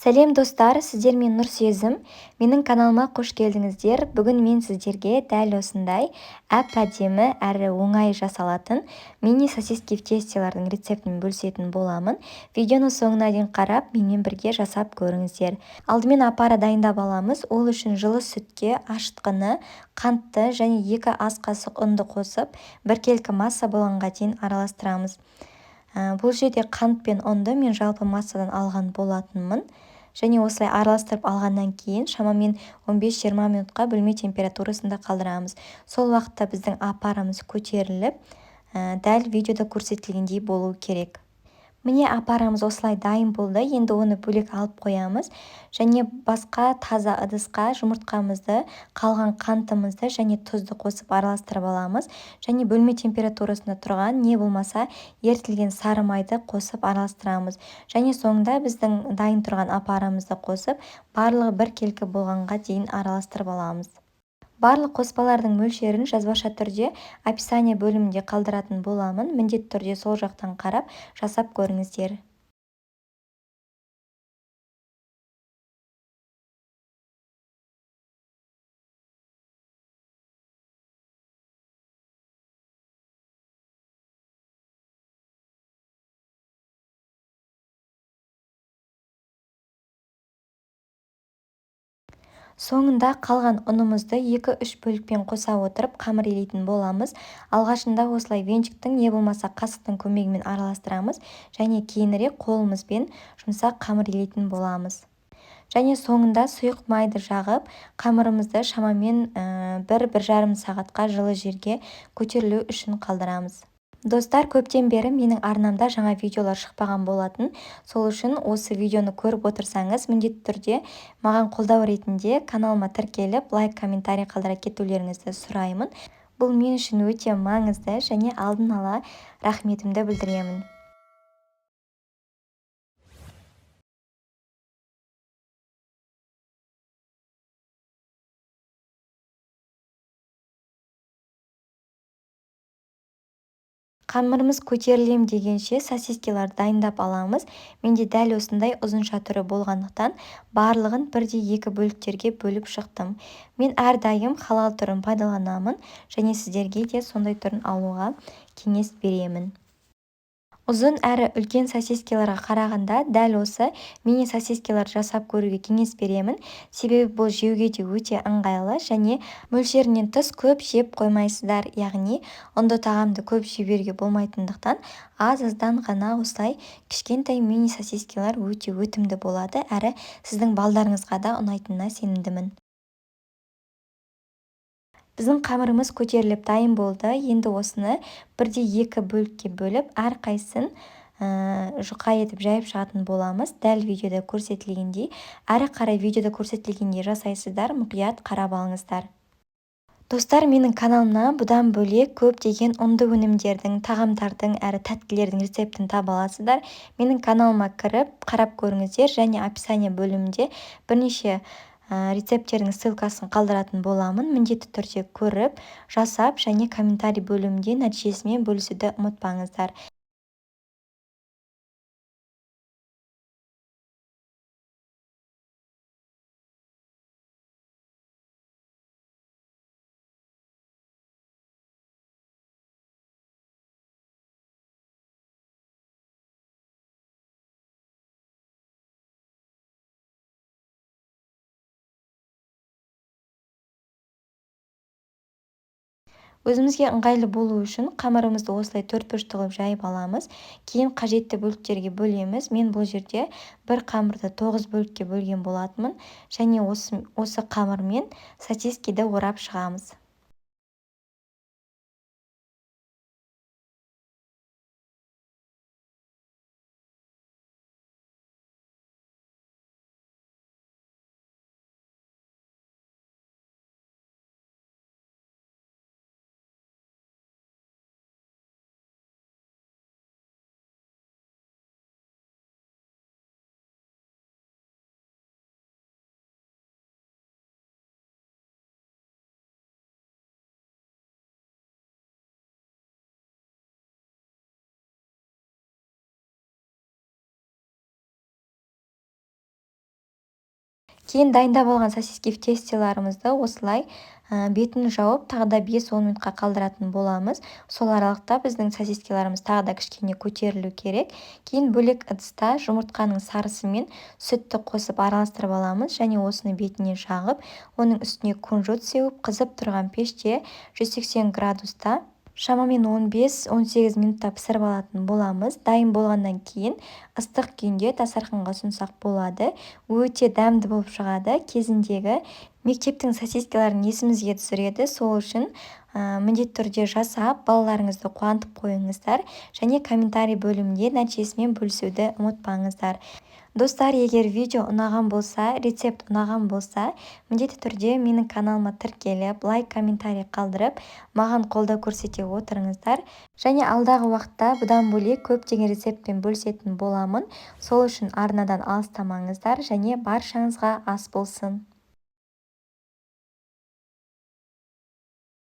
Сәлем достар, сіздермен Нұрсезім. Менің каналыма қош келдіңіздер. Бүгін мен сіздерге дәл осындай әп-әдемі әрі оңай жасалатын мини сосиски в тестилардың рецептін бөлісетін боламын. Видеоны соңына дейін қарап, менімен бірге жасап көріңіздер. Алдымен апара дайындап аламыз. Ол үшін жылы сүтке ашытқыны, қантты және 2 ас қасық ұнды қосып, біркелкі масса болғанға дейін араластырамыз. Бұл жерде қант пен ұнды мен жалпы массадан алған болатынмын. Және осылай араластырып алғаннан кейін шамамен 15-20 минутқа бөлме температурасында қалдырамыз. Сол уақытта біздің апарамыз көтеріліп, дәл видеода көрсетілгендей болу керек. Міне апарамыз осылай дайын болды. Енді оны бөлек алып қоямыз. Және басқа таза ыдысқа жұмыртқамызды, қалған қантымызды және тұзды қосып араластырып аламыз. Және бөлме температурасында тұрған не болмаса ерітілген сары майды қосып араластырамыз. Және соңында біздің дайын тұрған апарамызды қосып, барлығы біркелкі болғанға дейін араластырып аламыз. Барлық қоспалардың мөлшерін жазбаша түрде описание бөлімінде қалдыратын боламын. Міндетті түрде сол жақтан қарап жасап көріңіздер. Соңында қалған ұнымызды 2-3 бөлікпен қоса отырып қамыр илейтін боламыз. Алғашында осылай венчиктің не болмаса қасықтың көмегімен араластырамыз және кейінірек қолымызбен жұмсақ қамыр илейтін боламыз. Және соңында сұйық майды жағып, қамырымызды шамамен 1-1,5 сағатқа жылы жерге көтерілу үшін қалдырамыз. Достар, көптен бері менің арнамда жаңа видеолар шықпаған болатын. Сол үшін осы видеоны көріп отырсаңыз, міндетті түрде маған қолдау ретінде каналыма тіркеліп, лайк, комментарий қалдыра кетулеріңізді сұраймын. Бұл мен үшін өте маңызды және алдын ала рахметімді білдіремін. Қамырымыз көтерілем дегенше сосискалар дайындап аламыз. Менде дәл осындай ұзынша түрі болғандықтан барлығын 1-2 бөліктерге бөліп шықтым. Мен әрдайым халал түрін пайдаланамын және сіздерге де сондай түрін алуға кеңес беремін. Ұзын әрі үлкен сосискаларға қарағанда дәл осы мини сосискалар жасап көруге кеңес беремін. Себебі бұл жеуге де өте ыңғайлы және мөлшерінен тыс көп жеп қоймайсыздар. Яғни ұнды тағамды көп жеуге болмайтындықтан аз-аздан ғана осылай кішкентай мини сосискалар өте өтімді болады әрі сіздің балдарыңызға да ұнайтынына сенімдімін. Біздің қамырымыз көтеріліп дайын болды. Енді осыны 1-2 бөлікке бөліп, әрқайсысын жұқа етіп жайып шығатын боламыз. Дәл видеода көрсетілгендей, әрі қарай видеода көрсетілгендей жасайсыздар, мұқият қарап алыңыздар. Достар, менің каналымна бұдан бөлек көптеген ұнды өнімдердің, тағамдардың әрі тәттілердің рецептін таба аласыздар. Менің каналыма кіріп, қарап көріңіздер және описание бөлімінде бірнеше рецепттердің ссылкасын қалдыратын боламын. Міндетті түрде көріп, жасап және комментарий бөлімінде нәтижесімен бөлісуді ұмытпаңыздар. Өзімізге ыңғайлы болу үшін қамырымызды осылай 4-5 қылып жайып аламыз. Кейін қажетті бөліктерге бөлеміз. Мен бұл жерде бір қамырды 9 бөлікке бөлген болатынмын және осы қамырмен сосискиді орап шығамыз. Кейін дайындап алған сосиски в тестиларымызды осылай бетін жауып тағы да 5-10 минутқа қалдыратын боламыз. Сол аралықта біздің сосискаларымыз тағы да кішкене көтерілу керек. Кейін бөлек ыдыста жұмыртқаның сарысы мен сүтті қосып араластырып аламыз және осыны бетіне жағып, оның үстіне кунжут сеуіп, қызып тұрған пеште 180 градуста шамамен 15-18 минутта пісіріп алатын боламыз. Дайын болғаннан кейін ыстық күйінде дастарханға ұсынсақ болады. Өте дәмді болып шығады. Кезіндегі мектептің сосискаларын есімізге түсіреді. Сол үшін міндетті түрде жасап, балаларыңызды қуантып қойыңыздар және комментарий бөлімінде нәтижесімен бөлісуді ұмытпаңыздар. Достар, егер видео ұнаған болса, рецепт ұнаған болса, міндетті түрде менің каналыма тіркеліп, лайк, комментарий қалдырып, маған қолдау көрсете отырыңыздар. Және алдағы уақытта бұдан бөлек көптеген рецептпен бөлісетін боламын. Сол үшін арнадан алыстамаңыздар және баршаңызға ас болсын.